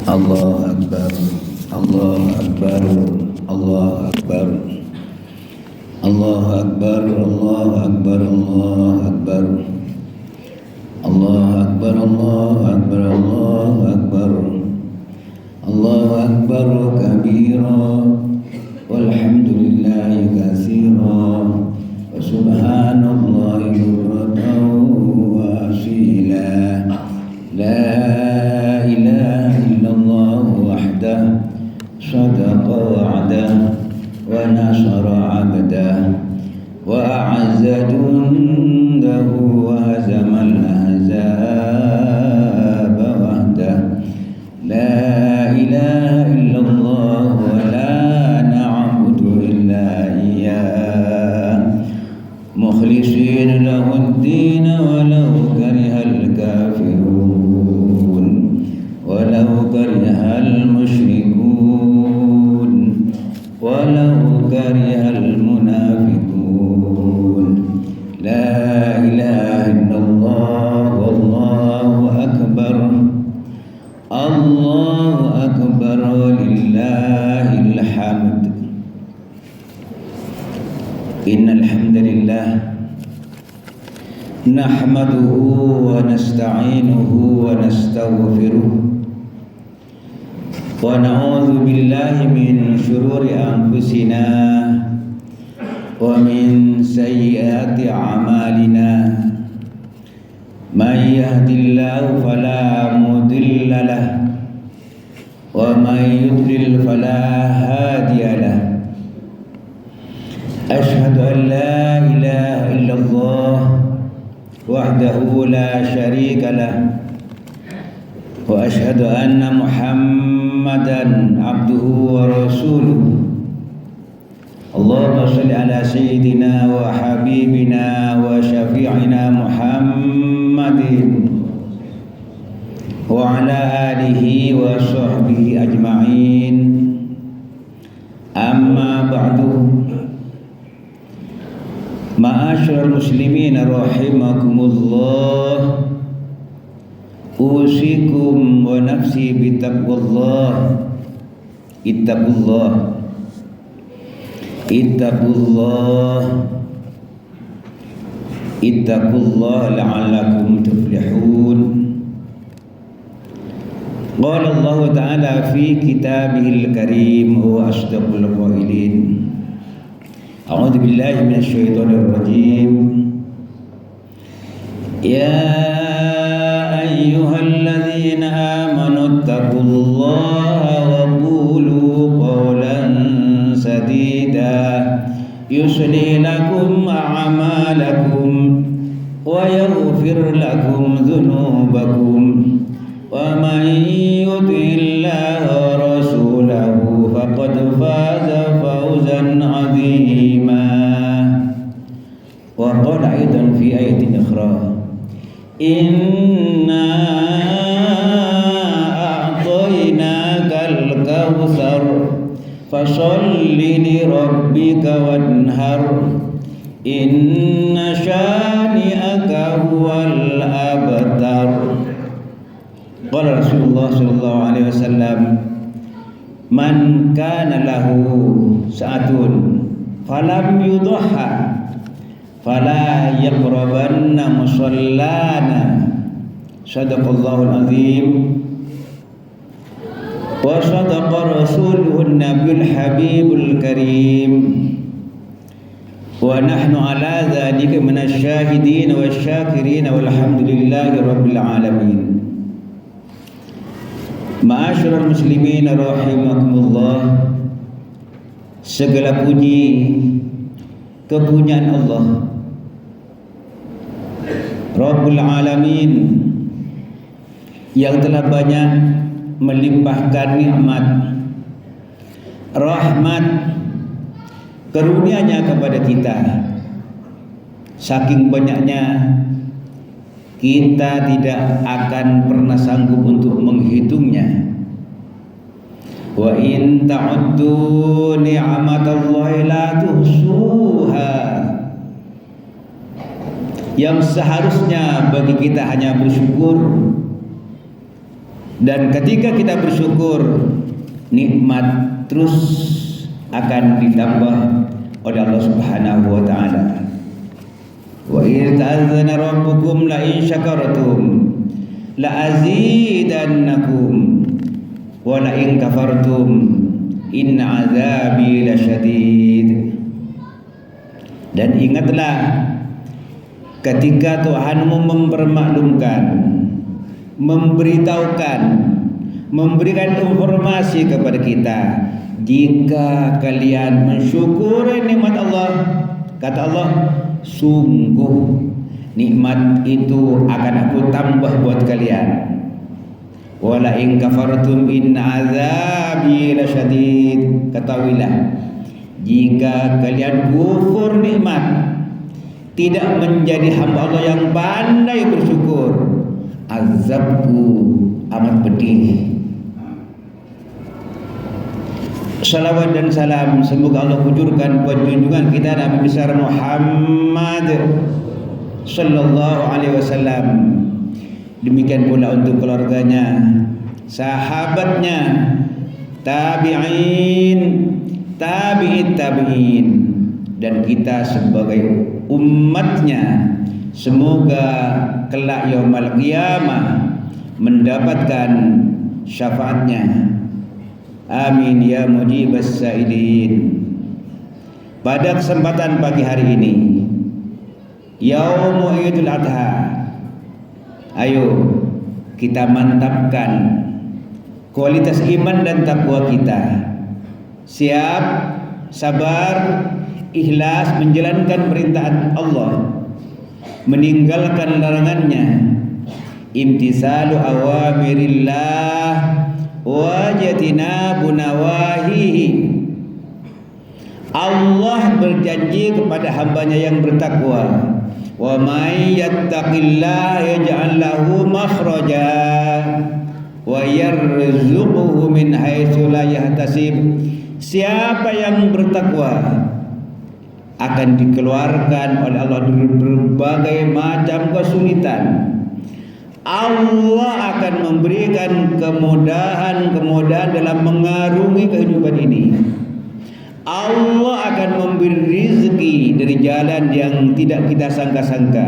Allahu Akbar, Allahu Akbar, Allahu Akbar, Allahu Akbar, Allahu Akbar, Allahu Akbar, Allahu Akbar, Allahu Akbar, Allahu Akbar, Allahu Akbar kabira, walhamdulillahi katsira, wa subhanallahi bukratan wa asila. La ilaha illallah wahdah sadaqa wa'dah wa nasara 'abdah wa a'azza jundahu wa hazamal ahzaba wahdah. La ilaha illallah wa la na'budu illa iyyah mukhlishin lahud-din walau karihal kafirun walau karihal musyrikun walau karihal munafiqun. La ilaha illallah wallahu akbar, Allahu akbar, lillahil hamd. Innal hamdalillah nahmaduhu wa nasta'inuhu wa nastaghfiruh wa na'udzu billahi min shururi anfusina wa min sayyiati a'malina. May yahdihillahu fala mudilla lahu wa may yudlil fala hadiya lahu. Ashhadu an la ilaha illallah wahdahu la syarika lah wa ashhadu anna Muhammadan abduhu wa rasuluh. Allahumma shalli ala sayyidina wa habibina wa syafi'ina Muhammadin wa ala alihi wa sahbihi ajma'in. Amma ba'du. Ma'asyiral muslimin rahimakumullah, usikum wa nafsi bitaqwallah. Ittaqullah, ittaqullah, ittaqullah la'allakum tuflihun. Qala Allah Ta'ala fi kitabihil karim huwa asdaqul qailin. A'udzu billahi minasy syaithanir rajim. Ya ayyuhalladzina amanu taqullaha wa qulu qawlan sadida yuslih lakum a'malakum wa yaghfir lakum dhunubakum wa man yuti'illaha wa rasulahu faqad faza fawzan 'azima. Wa qala aidan fi ayatin ukhra, inna a'tainakal kautsar fasholli li rabbika wanhar inna syani'aka huwal abtar. Qala Rasulullah sallallahu alaihi wasallam, man kana lahu sa'atun falam yudhha fala yaqrabanna musallana. Sadaqallahul azim wa sadaqa rasuluhun nabiyul habibul karim wa nahnu ala dzalika minasyahidin wasyakirin walhamdulillahi rabbil alamin. Ma'asyiral muslimin rahimakumullah, segala puji kepunyaan Allah Rabbul Alamin yang telah banyak melimpahkan nikmat, rahmat, karunia-Nya kepada kita. Saking banyaknya kita tidak akan pernah sanggup untuk menghitungnya. Wa in ta'uddu ni'matallahi la tuhsuha. Yang seharusnya bagi kita hanya bersyukur, Dan ketika kita bersyukur, nikmat terus akan ditambah oleh Allah Subhanahu wa taala. Wa idz ta'azzana rabbukum la in syakartum la azidannakum wa la in kafartum inna azabi lasyadid. Dan ingatlah ketika Tuhanmu mempermaklumkan, memberitahukan, memberikan informasi kepada kita, jika kalian mensyukuri nikmat Allah, kata Allah, sungguh nikmat itu akan aku tambah buat kalian. Wala in kafartum inna azabi lasyadid. Ketahuilah, jika kalian kufur nikmat, tidak menjadi hamba Allah yang pandai bersyukur, azabku amat pedih. Salawat dan salam semoga Allah kujurkan buat junjungan kita Nabi besar Muhammad sallallahu alaihi wasallam. Demikian pula untuk keluarganya, sahabatnya, tabi'in, tabi'in, tabi'in, dan kita sebagai umatnya. Semoga kelak yaumul qiyamah mendapatkan syafaatnya. Amin ya mujibas sa'ilin. Pada kesempatan pagi hari ini, Yaumul Idul Adha, ayo kita mantapkan kualitas iman dan takwa kita. Siap, sabar, ikhlas menjalankan perintah Allah, meninggalkan larangannya, imtisalu awamirillah wajatinabu nawahihi. Allah berjanji kepada hambanya yang bertakwa, wa may yattaqillaha yaj'al lahu makhraja wa yarzuquhu min haitsu la yahtasib. Siapa yang bertakwa akan dikeluarkan oleh Allah dari berbagai macam kesulitan. Allah akan memberikan kemudahan-kemudahan dalam mengarungi kehidupan ini. Allah akan memberi rezeki dari jalan yang tidak kita sangka-sangka.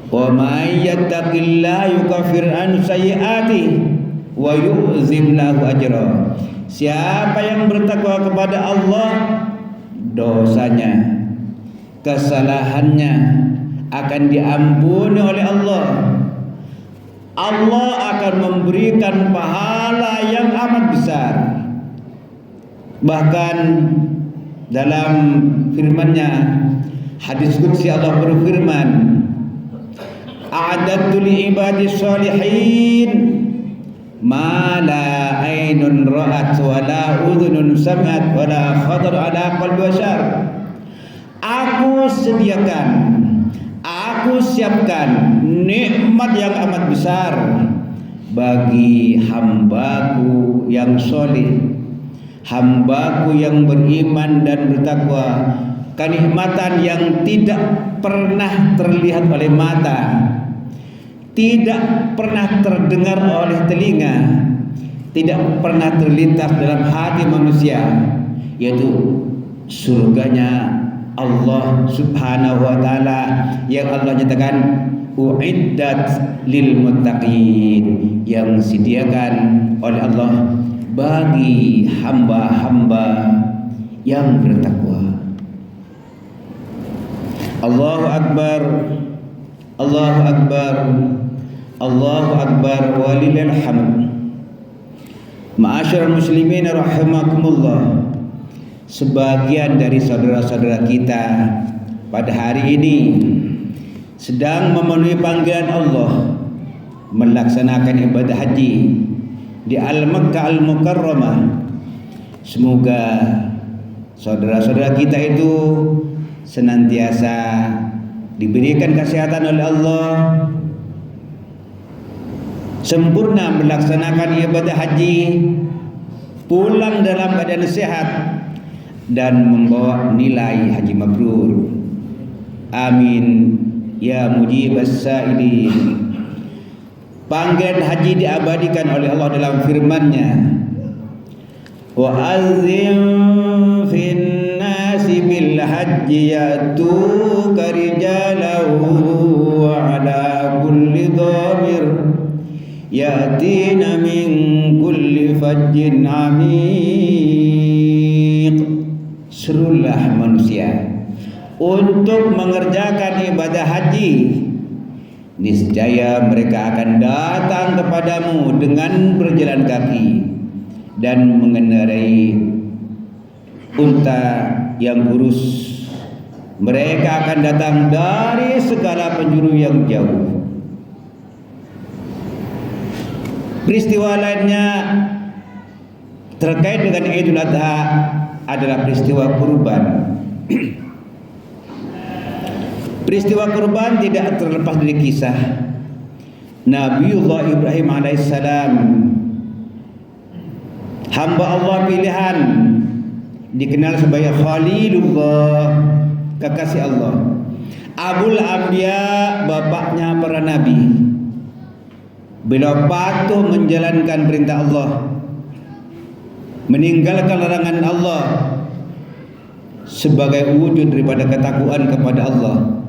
Wa may yattaqillaha yukaffir an sayyi'atihi wa yu'zim lahu ajra. Siapa yang bertakwa kepada Allah, dosanya, kesalahannya akan diampuni oleh Allah. Allah akan memberikan pahala yang amat besar. Bahkan dalam firman-Nya, hadis qudsi Allah berfirman, a'adadtu li ibadi sholihin ma la ainun ra'at wa la udhunun sami'at wa la khatar ala qalbi bashar. Aku sediakan, aku siapkan nikmat yang amat besar bagi hambaku yang soleh, hambaku yang beriman dan bertakwa. Kenikmatan yang tidak pernah terlihat oleh mata, tidak pernah terdengar oleh telinga, tidak pernah terlintas dalam hati manusia, yaitu surganya Allah Subhanahu wa taala yang Allah nyatakan uiddat lil muttaqin, yang disediakan oleh Allah bagi hamba-hamba yang bertakwa. Allahu akbar, Allahu akbar, Allahu akbar walillahil hamd. Ma'asyiral muslimin rahimakumullah. Sebagian dari saudara-saudara kita pada hari ini sedang memenuhi panggilan Allah melaksanakan ibadah haji di Al-Makkah Al-Mukarramah. Semoga saudara-saudara kita itu senantiasa diberikan kesehatan oleh Allah, sempurna melaksanakan ibadah haji, pulang dalam keadaan sehat dan membawa nilai haji mabrur. Amin ya mujibas sa'ilin. Panggilan haji diabadikan oleh Allah dalam firman-Nya, wa azzim fin nasi bil hajji ya'tuka rijalan wa ala kulli dhamir ya'tina min kulli fajjin amiq. Serulah manusia untuk mengerjakan ibadah haji, niscaya mereka akan datang kepadamu dengan berjalan kaki dan mengendarai unta yang kurus. Mereka akan datang dari segala penjuru yang jauh. Peristiwa lainnya terkait dengan Idul Adha adalah peristiwa kurban. Peristiwa kurban tidak terlepas dari kisah Nabiullah Ibrahim alaihissalam, hamba Allah pilihan, dikenal sebagai Khalilullah, kekasih Allah, Abul Anbiya, bapaknya para nabi. Beliau patuh menjalankan perintah Allah, meninggalkan larangan Allah sebagai wujud daripada ketakwaan kepada Allah.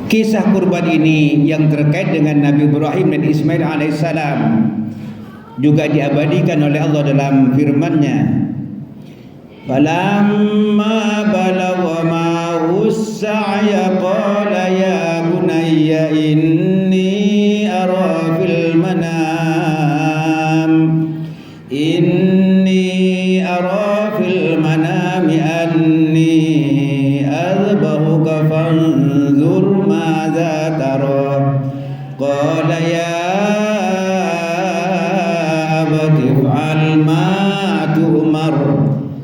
Kisah kurban ini yang terkait dengan Nabi Ibrahim dan Ismail alaihissalam juga diabadikan oleh Allah dalam firman-Nya, falamma balagha ma'hu as-sa'ya qala ya bunayya inni ara fil manam anni adbahuka fanzur madza tara qala ya abati if'al ma tu'mar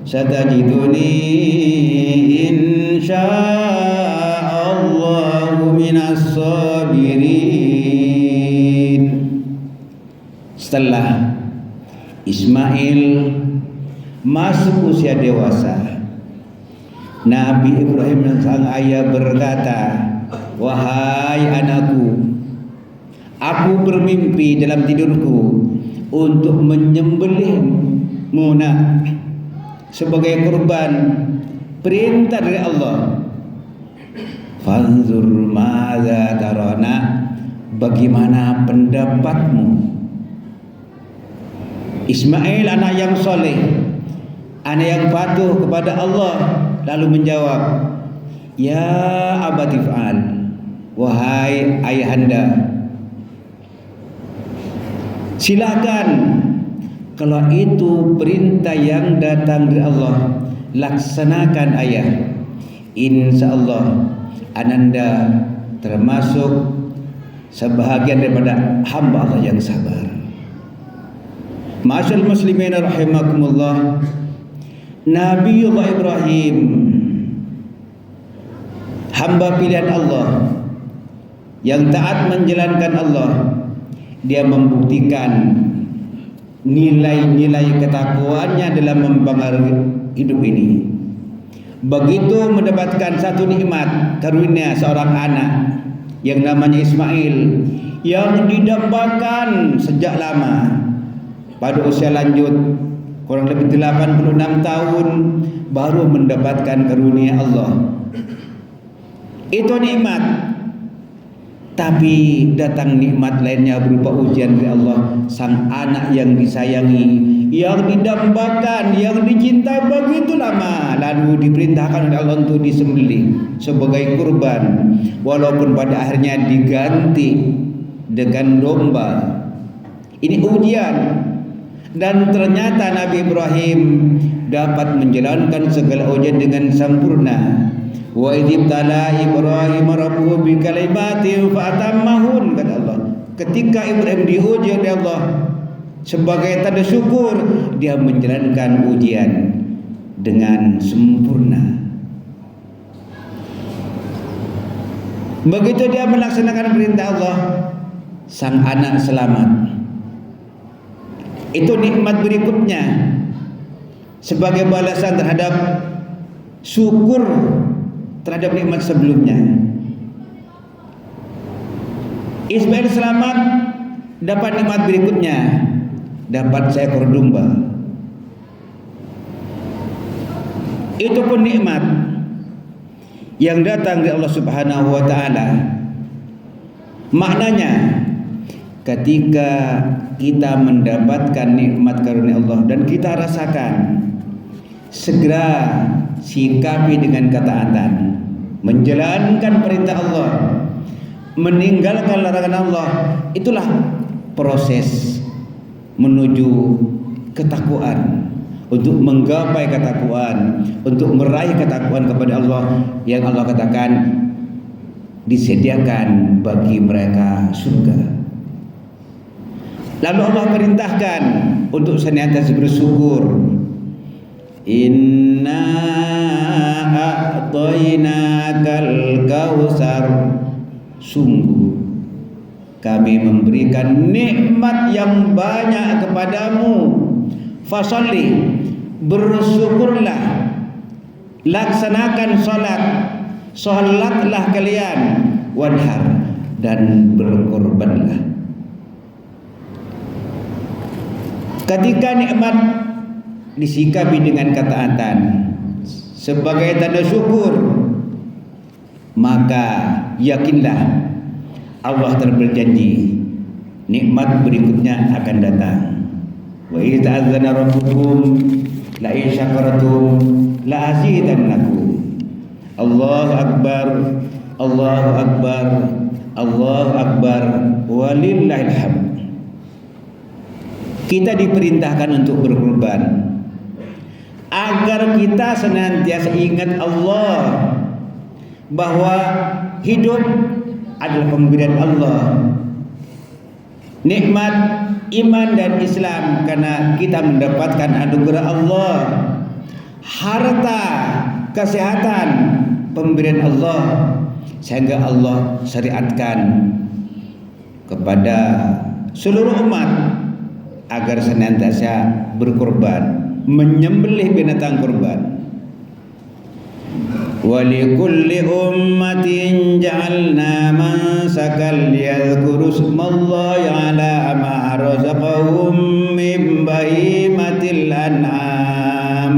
satajiduni insyaallahu minas sabirin. Setelah Ismail masuk usia dewasa, Nabi Ibrahim dan sang ayah berkata, wahai anakku, aku bermimpi dalam tidurku untuk menyembelihmu nak sebagai kurban, perintah dari Allah. Fanzur madza tarana, bagaimana pendapatmu? Ismail anak yang soleh, anak yang patuh kepada Allah, lalu menjawab, ya abati fa'al, wahai ayahanda, silakan, kalau itu perintah yang datang dari Allah, laksanakan ayah. Insyaallah ananda termasuk sebahagian daripada hamba Allah yang sabar. Ma'asyiral muslimin rahimakumullah, Nabiullah Ibrahim, hamba pilihan Allah yang taat menjalankan Allah, dia membuktikan nilai-nilai ketakwaannya dalam mempengaruhi hidup ini. Begitu mendapatkan satu nikmat karunia seorang anak yang namanya Ismail, yang didambakan sejak lama, pada usia lanjut kurang lebih 86 tahun baru mendapatkan karunia Allah. Itu nikmat. Tapi datang nikmat lainnya berupa ujian dari Allah. Sang anak yang disayangi, yang didambakan, yang dicintai begitu lama, lalu diperintahkan oleh Allah untuk disembelih sebagai kurban, walaupun pada akhirnya diganti dengan domba. Ini ujian. Dan ternyata Nabi Ibrahim dapat menjalankan segala ujian dengan sempurna. Wa idzibtala Ibrahim rabbuhu bikalimatin fa'atammahun, kata Allah. Ketika Ibrahim diuji oleh Allah, sebagai tanda syukur, dia menjalankan ujian dengan sempurna. Begitu dia melaksanakan perintah Allah, sang anak selamat. Itu nikmat berikutnya sebagai balasan terhadap syukur terhadap nikmat sebelumnya. Ismail selamat, dapat nikmat berikutnya, dapat seekor domba. Itu pun nikmat yang datang dari Allah Subhanahu wa taala. Maknanya, ketika kita mendapatkan nikmat karunia Allah dan kita rasakan, segera sikapi dengan ketaatan, menjalankan perintah Allah, meninggalkan larangan Allah. Itulah proses menuju ketakwaan, untuk menggapai ketakwaan, untuk meraih ketakwaan kepada Allah yang Allah katakan disediakan bagi mereka surga. Lalu Allah perintahkan untuk senantiasa bersyukur. Inna a'tainakal kautsar, sungguh kami memberikan nikmat yang banyak kepadamu. Fasalli, bersyukurlah, laksanakan salatlah kalian, wanhar, dan berkorbanlah. Ketika nikmat disikapi dengan ketaatan sebagai tanda syukur, maka yakinlah Allah telah berjanji nikmat berikutnya akan datang. Wa idza ta'azzana rabbukum la in syakartum la azidannakum. Allahu akbar, Allahu akbar, Allahu akbar, walillahil hamd. Kita diperintahkan untuk berkorban agar kita senantiasa ingat Allah, bahwa hidup adalah pemberian Allah. Nikmat iman dan Islam karena kita mendapatkan anugerah Allah. Harta, kesehatan, pemberian Allah, sehingga Allah syariatkan kepada seluruh umat agar senantiasa berkorban, menyembelih binatang kurban. Walikulli ummatin ja'alna mansakan liyadhkuru ismallahi ala ma razaqahum min bahimatil an'am.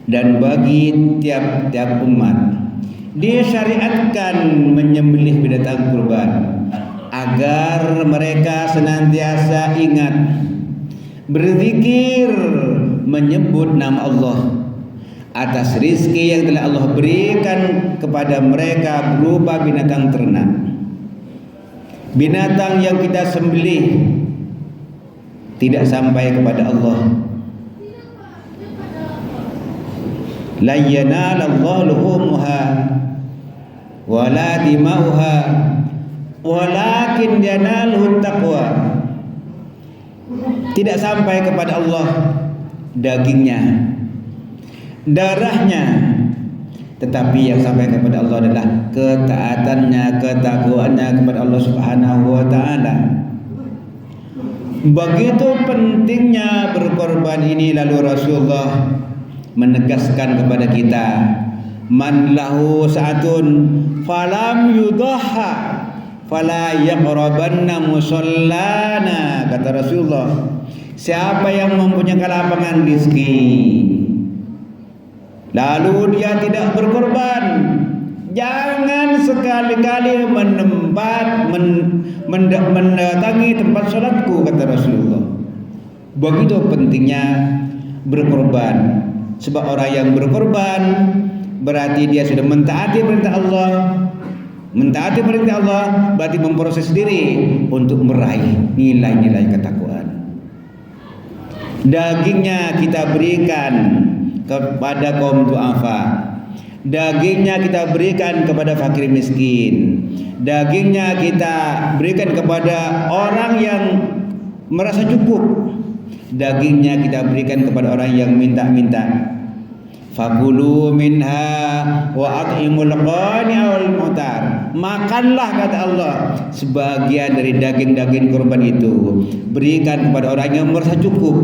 Dan bagi tiap-tiap umat disyariatkan menyembelih binatang kurban agar mereka senantiasa ingat, berzikir, menyebut nama Allah atas rizki yang telah Allah berikan kepada mereka berupa binatang ternak. Binatang yang kita sembelih tidak sampai kepada Allah. La yanalallahu luhumuha wala dimauha walakin yanaluhu taqwa. Tidak sampai kepada Allah dagingnya, darahnya, tetapi yang sampai kepada Allah adalah ketaatannya, ketakwaannya kepada Allah Subhanahu wa taala. Begitu pentingnya berkorban ini, lalu Rasulullah menegaskan kepada kita, man lahu sa'atun falam yudhaha fala yaqrabanna musallana. Kata Rasulullah, siapa yang mempunyai kelapangan rezeki lalu dia tidak berkorban, jangan sekali-kali mendatangi tempat sholatku, kata Rasulullah. Begitu pentingnya berkorban. Sebab orang yang berkorban berarti dia sudah mentaati perintah Allah. Mentaati perintah Allah berarti memproses diri untuk meraih nilai-nilai ketakwaan. Dagingnya kita berikan kepada kaum du'afa, dagingnya kita berikan kepada fakir miskin, dagingnya kita berikan kepada orang yang merasa cukup, dagingnya kita berikan kepada orang yang minta-minta. Fakulu minha wa at'imul qani'a wal mu'tar. Makanlah, kata Allah, sebagian dari daging-daging kurban itu, berikan kepada orang yang merasa cukup,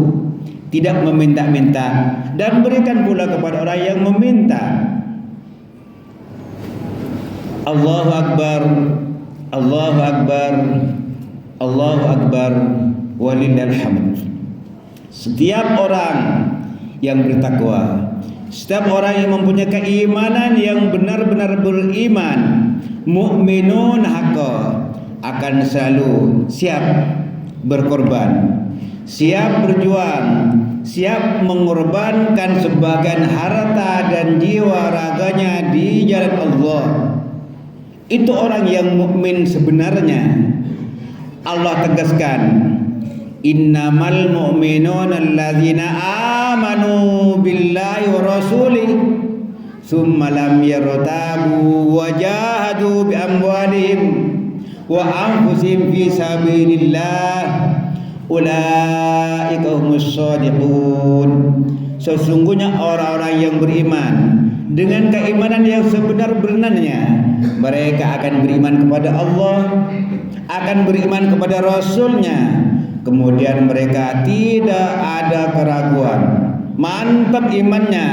tidak meminta-minta, dan berikan pula kepada orang yang meminta. Allahu Akbar, Allahu Akbar, Allahu Akbar, walillahil hamd. Setiap orang yang bertakwa, setiap orang yang mempunyai keimanan yang benar-benar beriman, mukminun haqqa, akan selalu siap berkorban, siap berjuang, siap mengorbankan sebagian harta dan jiwa raganya di jalan Allah. Itu orang yang mukmin sebenarnya. Allah tegaskan, innamal mu'minuna alladzina amanu billahi wa rasulih thumma lam yartabu wa jahadu bi amwalihim wa anfusihim fi sabilillah ulaika humus shadiqun. Sesungguhnya orang-orang yang beriman dengan keimanan yang sebenar-benarnya, mereka akan beriman kepada Allah, akan beriman kepada Rasul-Nya, kemudian mereka tidak ada keraguan, mantap imannya,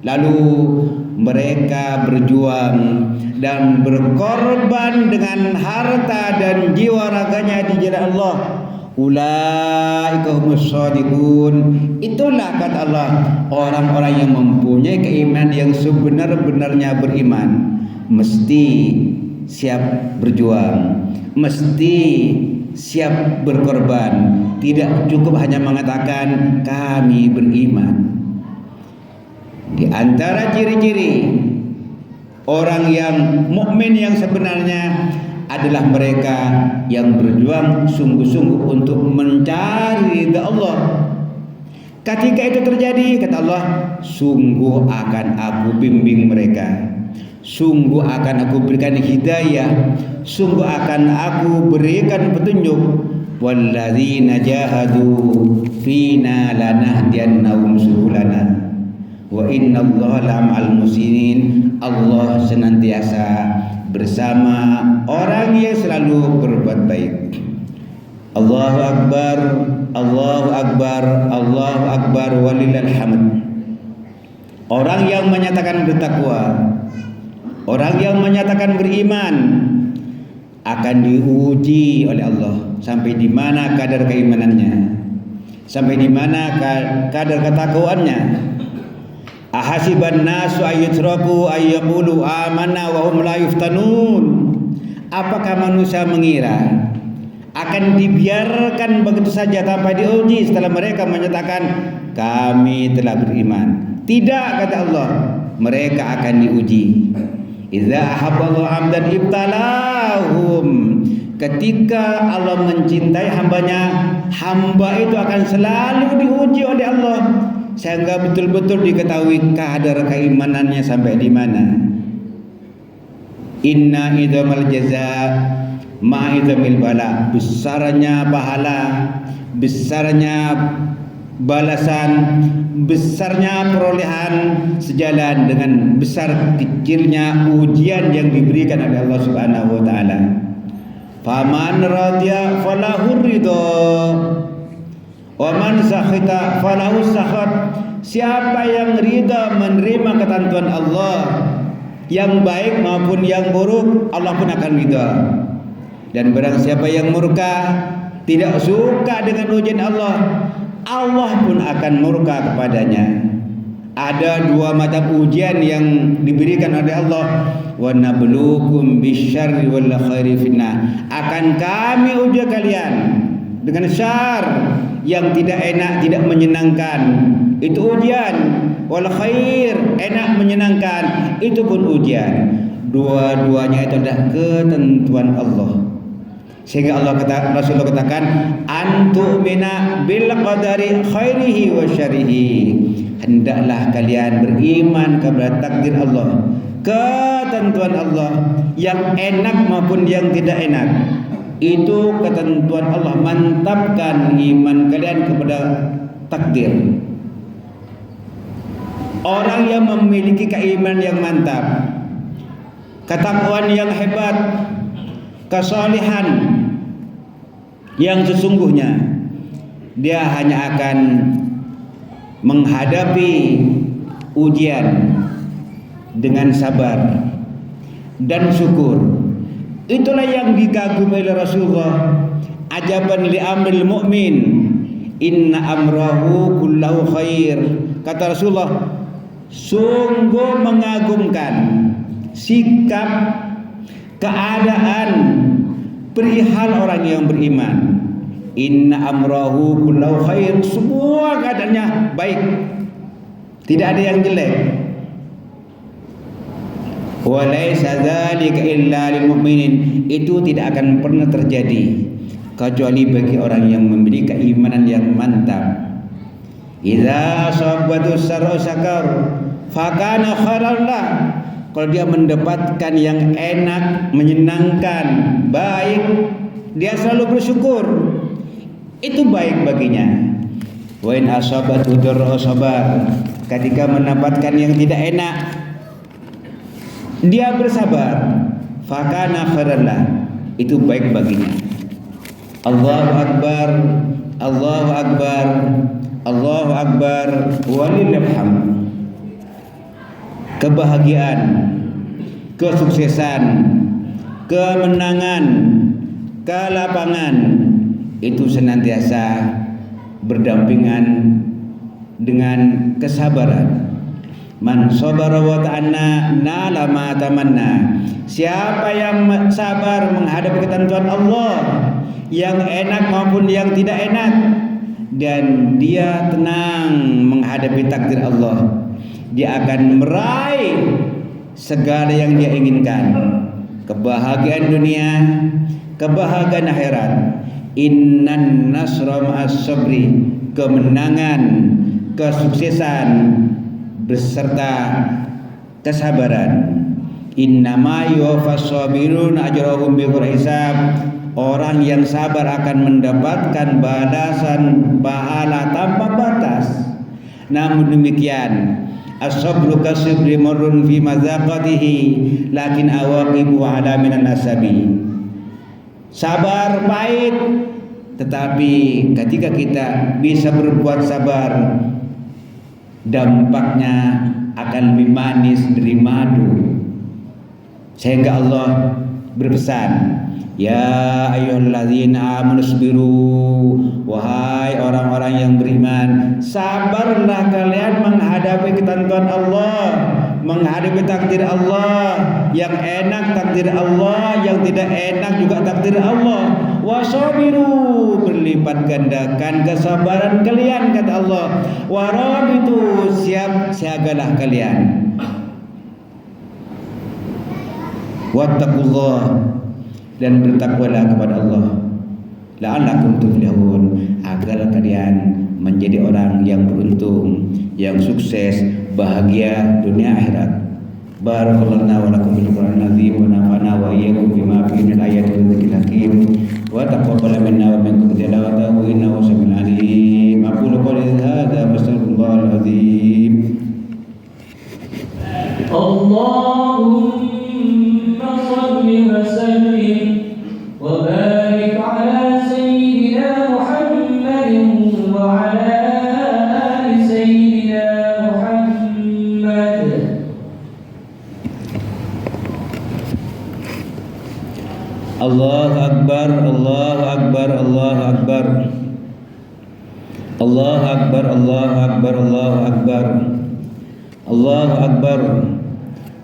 lalu mereka berjuang dan berkorban dengan harta dan jiwa raganya di jalan Allah. Ulaika humus shadiqun. Itulah kata Allah, orang-orang yang mempunyai keimanan yang sebenar-benarnya beriman, mesti siap berjuang, mesti siap berkorban. Tidak cukup hanya mengatakan kami beriman. Di antara ciri-ciri orang yang mukmin yang sebenarnya adalah mereka yang berjuang sungguh-sungguh untuk mencari ridha Allah. Ketika itu terjadi, kata Allah, sungguh akan aku bimbing mereka, sungguh akan aku berikan hidayah, sungguh akan aku berikan petunjuk. Walladzina jahadu fina lanahdiyannahum subulana wa innallaha la'al muhsinin. Allah senantiasa bersama orang yang selalu berbuat baik. Allahu Akbar, Allahu Akbar, Allahu Akbar, walillahil hamd. Orang yang menyatakan bertakwa, orang yang menyatakan beriman akan diuji oleh Allah. Sampai di mana kadar keimanannya, sampai di mana kadar ketakwaannya. Ahasiban nasu ayyutraku ayyaqulu amanna wa hum la yuftanun. Apakah manusia mengira akan dibiarkan begitu saja tanpa diuji setelah mereka menyatakan kami telah beriman? Tidak, kata Allah, mereka akan diuji. Idza ahabballahu 'abdan ibtalahum. Ketika Allah mencintai hambanya, hamba itu akan selalu diuji oleh Allah sehingga betul-betul diketahui kadar keimanannya sampai di mana. Inna idzamal jazaa ma'idzamil bala. Besarnya pahala, besarnya balasan, besarnya perolehan sejalan dengan besar kecilnya ujian yang diberikan oleh Allah Subhanahu wa taala. Faman radiya falahu ridha wa man sakhita falahu sakhat. Siapa yang ridha menerima ketentuan Allah, yang baik maupun yang buruk, Allah pun akan ridha. Dan barang siapa yang murka, tidak suka dengan ujian Allah, Allah pun akan murka kepadanya. Ada dua macam ujian yang diberikan oleh Allah. Wa nabluukum bisyarri wal khairi fitnah. Akan kami uji kalian dengan syar yang tidak enak, tidak menyenangkan, itu ujian. Wal khair, enak menyenangkan, itu pun ujian. Dua-duanya itu adalah ketentuan Allah. Sehingga Rasulullah katakan, antu'mina bil qadari khairihi wa syarrihi. Hendaklah kalian beriman kepada takdir Allah, ketentuan Allah, yang enak maupun yang tidak enak. Itu ketentuan Allah. Mantapkan iman kalian kepada takdir. Orang yang memiliki keimanan yang mantap, ketakwaan yang hebat, kesalehan yang sesungguhnya, dia hanya akan menghadapi ujian dengan sabar dan syukur, Itulah yang dikagumi oleh Rasulullah. Ajaban li amril mu'min, inna amrahu kullahu khair. Kata Rasulullah, sungguh mengagumkan sikap keadaan perihal orang yang beriman. Inna amrahu kullahu khair, semua keadaannya baik, tidak ada yang jelek. Walaysa dzalika illa lil mu'minin, itu tidak akan pernah terjadi kecuali bagi orang yang memiliki keimanan yang mantap. Idza asabatu sarra syakar fakana khairan lah. Kalau dia mendapatkan yang enak, menyenangkan, baik, dia selalu bersyukur, itu baik baginya. Wa in asabatu darra sabar, ketika mendapatkan yang tidak enak, dia bersabar, fakana khairan lah, itu baik baginya. Allahu akbar, Allahu akbar, Allahu akbar, walillahil hamd. Kebahagiaan, kesuksesan, kemenangan, kelapangan itu senantiasa berdampingan dengan kesabaran. Man sabara wa ta'anna nala ma tamanna. Siapa yang sabar menghadapi ketentuan Allah, yang enak maupun yang tidak enak, dan dia tenang menghadapi takdir Allah, dia akan meraih segala yang dia inginkan. Kebahagiaan dunia, kebahagiaan akhirat. Innan nasra ma'as sabri, kemenangan, kesuksesan beserta kesabaran. Innama yuwaffas sabirun ajrahum bighairi hisab. Orang yang sabar akan mendapatkan balasan pahala tanpa batas. Namun demikian, as-sabru kasibri marrun fi mazaqatihi lakin awaqibu ala minan nasabi. Sabar pahit, tetapi ketika kita bisa berbuat sabar, dampaknya akan lebih manis dari madu. Sehingga Allah berpesan, ya ayyuhalladzina amanu sabiru, wahai orang-orang yang beriman, sabarlah kalian menghadapi ketentuan Allah, menghadapi takdir Allah. Yang enak takdir Allah, yang tidak enak juga takdir Allah. Wasabiru, berlipat gandakan kesabaran kalian, kata Allah. Warabitu, siagalah kalian. Wattaqullah, dan bertakwalah kepada Allah. La'allakum tuflihun, agar kalian menjadi orang yang beruntung, yang sukses, bahagia dunia akhirat. Barakallahu lana wa lakum bil Qur'anil azim wa nafa'ana wa iyyakum bima fihi min ayati wa dzikril hakim wa taqabbal minna wa minkum tilawatahu innahu samiul alim. Aqulu qawli hadza wa astaghfirullahal azim. Allahumma shalli wa sallim wa barik ala sayyidina Muhammadin wa ala ali sayyidina Muhammad. Allahu akbar, Allahu akbar, Allahu akbar. Allahu akbar, Allahu akbar, Allahu akbar. Allahu akbar.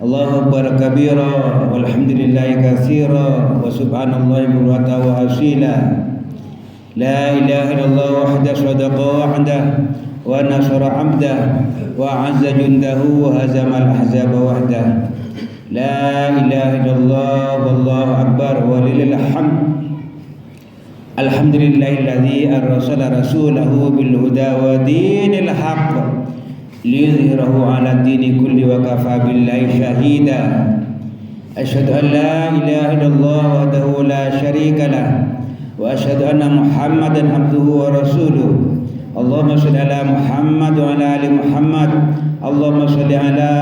Allahu akbar kabira walhamdulillahi katsira wa subhanallahi bukratan wa asila. La ilaha illallah wahdahu sadaqa wa'dah wa nasara 'abdah wa 'azza jundahu wa hazama al-ahzaba wahdah. La ilaha illallah wallahu akbar walillahil hamd. Alhamdulillahilladzi arsala rasulahu bil huda wa dinil haqq liyuzhirahu 'ala dini kulli wa kafa billahi shahida. Asyhadu an la ilaha illallah wahdahu la syarika lah wa asyhadu anna Muhammadan abduhu wa rasuluh. Allahumma shalli ala Muhammad wa ala ali Muhammad. Allahumma shalli ala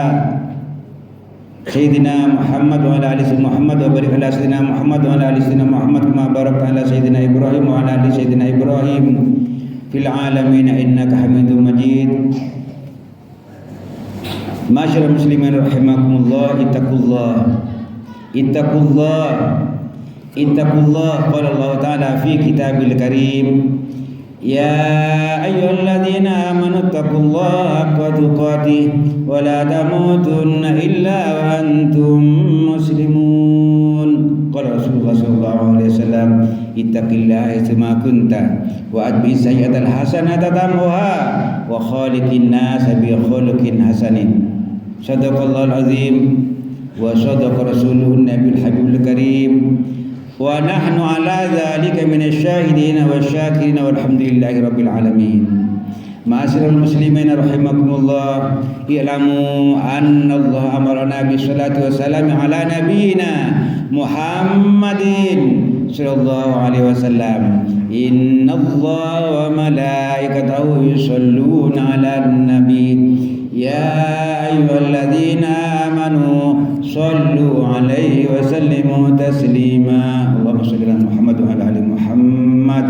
Sayyidina Muhammad wa ala ali Sayyidina Muhammad wa barik ala Sayyidina Muhammad wa ala ali Sayyidina Muhammad kama barakta ala Sayyidina Ibrahim wa ala ali Sayyidina Ibrahim fil alamin innaka Hamidum Majid. Masyaallah muslimin rahimakumullah, ittaqullah. Ittaqullah ittaqullah, qala Allah ta'ala fi kitabil karim, ya ayyuhalladzina amanu ittaqullaha haqqa tuqatih wa la tamutunna illa wa antum muslimun. Qala Rasulullah sallallahu alaihi wasallam, ittaqillaha haitsuma kunta wa atbi sayyi'atal hasanata tamhuha wa khaliqin nas bi khuluqin hasanin. Sadaqallahul azim wa sadaqa rasuluhun nabiyul habibul karim wa nahnu ala dzalika minasyahidin wasyakirin walhamdulillahi rabbil alamin. Ma'asyiral muslimin rahimakumullah, i'lamu anna Allah amarna bis salati wassalam ala nabiyyina Muhammadin sallallahu alaihi wasallam. Innallaha wa malaikatahu yusholluna 'alan nabi. Ya ayyuhalladzina amanu shallu 'alaihi wa sallimu taslima. Allahumma shalli ala Muhammad wa ala ali Muhammad.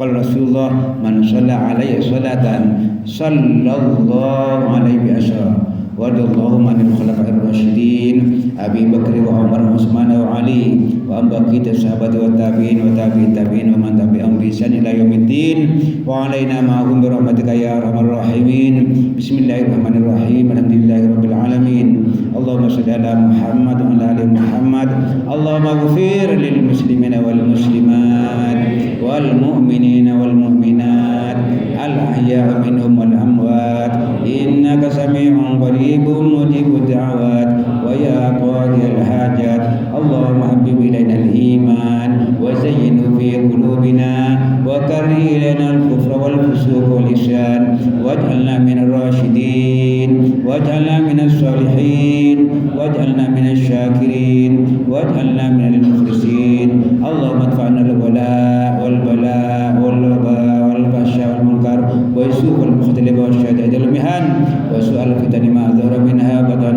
Qala Rasulullah, man shalla 'alaihi salatan sallallahu alaihi bi asyara. Wadallahu anil khulafa'ir rasyidin Abi Bakr wa Umar wa Utsman wa Ali wa ambaqi sahabat wa tabi'in wa tabi'in tabi'in wa man tabi'ahum bi ihsan ila yaumiddin wa alaina ma'hum bi rahmatika ya arhamar rahimin. Bismillahirrahmanirrahim. Alhamdulillahirabbil alamin. Allahumma shalli ala Muhammad wa ala ali Muhammad. Allahumma ighfir lil muslimina wal muslimat wal mu'minina wal mu'minat al ahya'i minhum wal amwat innaka sami'un qaribun mujibud da'awat wa ya qadiyal hajat. Allahumma habib ilaina al iman wa zayyinhu fi qulubina wa karrih ilaina al kufra wal fusuq wal isyan waj'alna minal rasyidin waj'alna minas salihin waj'alna minasy syakirin waj'alna minal mukhlisin. Allahumma adfa'na al wala wal bala wal waba wal fahsya wal munkar wa su' wal mukhtalifa wa syada'id al mihan wa su'al fitani ma dhahara minha batan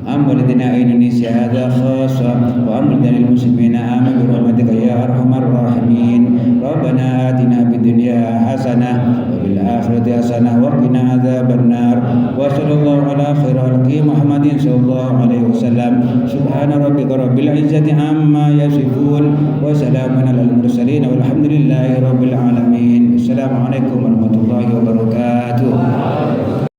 ambalidina Indonesia hadza khassa wa ambalidina muslimina amin bi rahmatika ya arhamar rahimin. Rabbana atina fid dunya hasanah wa fil akhirati hasanah wa qina adzabannar. Wa sallallahu ala khairil khalqi Muhammadin sallallahu alaihi wasallam. Subhana rabbika rabbil izzati amma yasifun wa salamun alal mursalin walhamdulillahi rabbil alamin. Assalamualaikum warahmatullahi wabarakatuh.